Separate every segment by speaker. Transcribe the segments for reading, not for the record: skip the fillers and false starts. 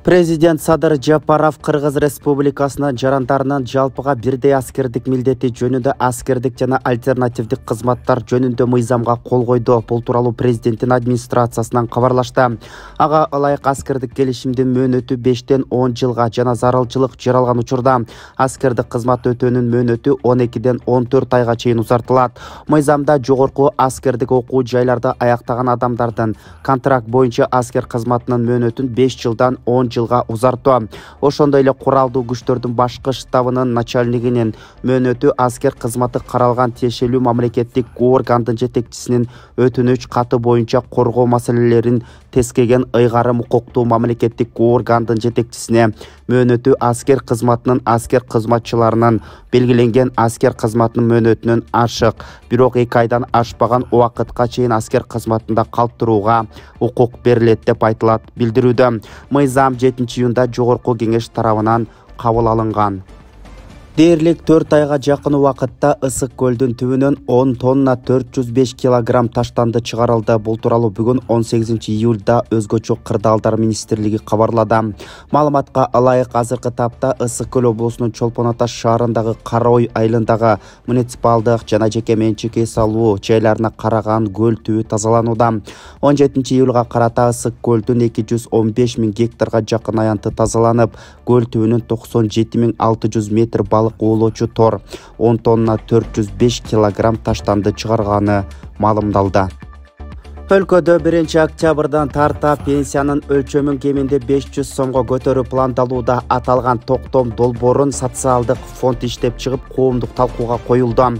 Speaker 1: Президент Садыр Жапаров Кыргыз Республикасынын жарандарынын жалпыга бирдей аскердик милдети жөнүндө аскердик жана альтернативдик кызматтар жөнүндө мыйзамга кол койду. Бул тууралуу президенттин администрациясынан кабарлашты. Ага ылайык аскердик келишимдин мөөнөтү 5-тен 10 жылга жана зарылчылык жаралган учурда аскердик кызмат өтөөнүн мөөнөтү 12-ден 14 айга чейин узартылат. Мыйзамда жогорку аскердик окуу жайларда аяктаган адамдардын контракт боюнча аскер кызматынын мөөнөтүн 5 жылдан 10 жылга узартуу. Ошондой эле куралдуу күчтөрдүн башкы штабынын начальнигинин мөөнөтү аскер кызматы каралган тиешелүү мамлекеттик органдын жетекчисинин өтүнүч каты боюнча коргоо маселелерин тескеген ыйгарым укуктуу мамлекеттик органдын жетекчисине мөөнөтү аскер кызматынын аскер кызматчыларынын белгиленген аскер кызматынын мөөнөтүнөн ашык, бирок 2 айдан ашпаган убакытка чейин аскер кызматында калтырууга укук берилет деп айтылат билдирүүдө. Мыйзам 7-июнда жогорку кеңеш тарабынан кабыл алынган. Дээрлик 4 айга жакын убакытта Ысык көлдүн түбүнөн 10 тонна 405 килограмм таштанды чыгарылды. Бул тууралуу бүгүн 18-июлда өзгөчө кырдаалдар министрлиги кабарлады. Маалыматка ылайык азыркы тапта Ысык көл облусунун Чолпон Ата шаарындагы Кара Ой айылындагы муниципалдык жана жеке менчик эс алуу жайларына караган көл түбү тазаланууда. 17-июлга карата Ысык көлдүн 215 000 гектарга жакын аянты тазаланып, көл түбүнүн 97 600 метр балык уулоочу тор 10 тонна 405 килограмм таштанды чыгарганы маалымдалды. Өлкөдө 1-октябрдан тарта пенсиянын өлчөмүн кеминде 500 сомго көтөрүү пландалууда. Аталган токтом долбоорун социалдык фонд иштеп чыгып, коомдук талкууга коюлду.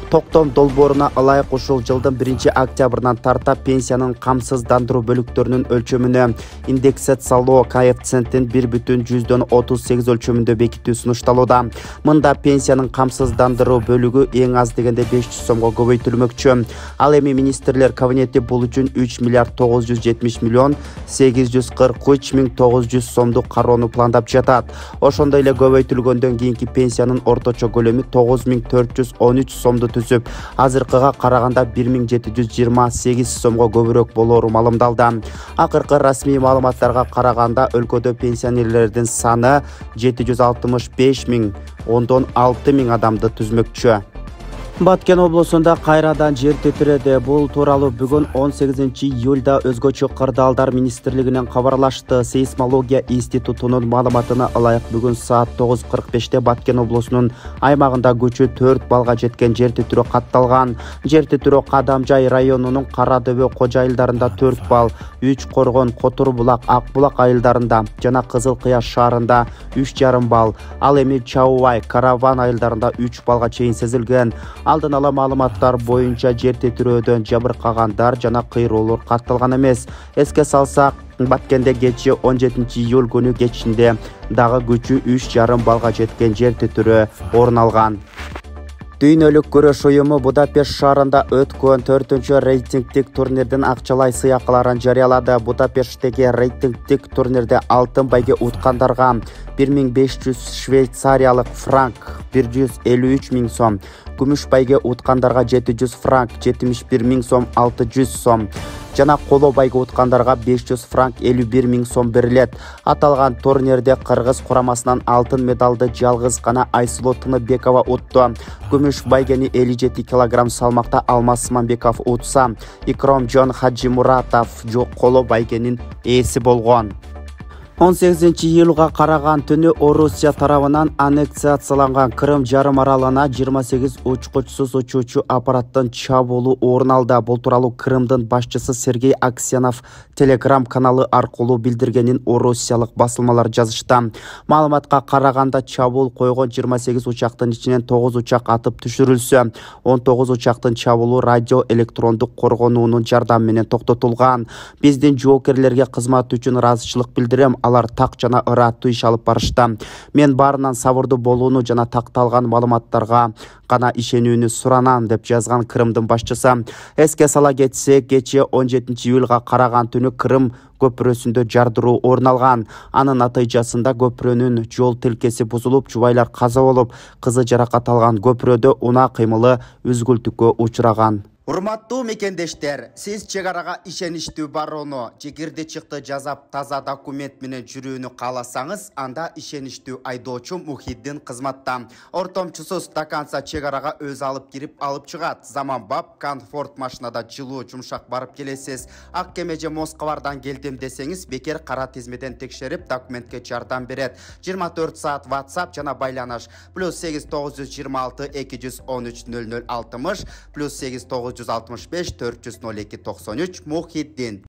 Speaker 1: Токтом долбооруна ылайык ушул жылдын 1-октябрынан тарта пенсиянын камсыздандыруу бөлүктөрүнүн өлчөмүнө индексациялоо коэффициентин 1,38 өлчөмүндө бекитүү сунушталууда. Мында пенсиянын камсыздандыруу бөлүгү эң аз дегенде 500 сомго көбөйтүлмөкчү. Ал эми министрлер кабинети бул үчүн 3 миллиард 970 миллион 843 900 сомду кароону пландап жатат. Ошондой эле көбөйтүлгөндөн кийинки пенсиянын орточо көлөмү 9413 сомду түзүп, азыркыга караганда 1728 сомго көбүрөөк болоору маалымдалды. Акыркы расмий маалыматтарга караганда өлкөдө пенсионерлердин саны 765 016 000 адамды түзмөкчү. Баткен облусунда кайрадан жер титирedi. Бул тууралуу бүгүн 18-июлда өзгөчө кырдаалдар министрлигинен кабарлашты. Сейсмология институтунун маалыматына ылайык бүгүн саат 9:45 Баткен облусунун аймагында күчү 4 балга жеткен жер титирөө катталган. Жер титирөө Кадамжай районунун Кара Дөбө кожо айылдарында 4 бал, 3 Коргон, Котур булак, Ак булак айылдарында жана Кызыл Кыяш шаарында 3,5 бал, ал эми Чаубай, Караван айылдарында 3 балга чейин сезилген. Алдын ала маалыматтар боюнча жер титирөөдөн жабыркагандар жана кыйроолор катталган эмес. Эске салсак, Баткенде кечээ 17-июль күнү кечинде дагы күчү 3,5 балга жеткен жер титирөө орун алган. Дүйнөлүк күрөш уюму Будапешт шаарында өткөн 4-чү рейтингдик турнирдин акчалай сыйакыларын жарыялады. Будапешттеги рейтингдик турнирде алтын байге уткандарга 1500 швейцариялык франк 153 000 сом, күмүш байге уткандарга 700 франк 71 000 сом 600 сом жана коло байге уткандарга 500 франк 51 000 сом берилет. Аталган турнирде Кыргыз курамасынан алтын медалды жалгыз гана Айсулуу Тыныбекова утту. Күмүш байгени 57 килограмм салмакта Алмаз Сманбеков утса, Икромжон Хаджимуратов коло байгенин ээси болгон. 18-июлга караган түнү Орусия тарабынан аннексацияланган Крым жарым аралына 28 учкучсуз учуучу аппараттын чабуулу орун алды. Бул тууралуу Крымдын башчысы Сергей Аксенов Телеграм каналы аркылуу билдиргенин орусиялык басылмалар жазышты. Маалыматка караганда чабуул койгон 28 учактын ичинен 9 учак атып түшүрүлсө, 19 учактын чабуулу радио электрондук коргонуунун жардамы менен токтотулган. Биздин жоокерлерге кызмат үчүн ыраазычылык билдирем. Алар так жана ыраттуу иш алып барышты. Мен баарынан сабырдуу болууну жана такталган маалыматтарга гана ишенүүнү суранам деп жазган Крымдын башчысы. Эске сала кетсек, кечээ 17-июлга караган түнү Крым көпүрөсүндө жардыруу орун алган. Анын натыйжасында көпүрөнүн жол тилкеси бузулуп, жубайлар каза болуп, кызы жаракат алган. Көпүрөдө унаа кыймылы үзгүлтүккө учураган. Урматтуу мекендештер, сиз чек арага ишеничтүү барууну, жегерде чыкты жазап таза документ менен жүрүүнү кааласаңыз, анда ишеничтүү айдоочу Мухиддин кызматта. Ортомчусуз стаканса чек арага өз алып кирип алып чыгат. Заманбап комфорт машинада жылуу жумшак барып келесиз. Ак кеме же Москвардан келдим десеңиз, бекер кара тизмеден текшерип документке жардам берет. 24 саат WhatsApp жана байланыш +8 926 213 0060 +8 965 402 93 Мухиддин.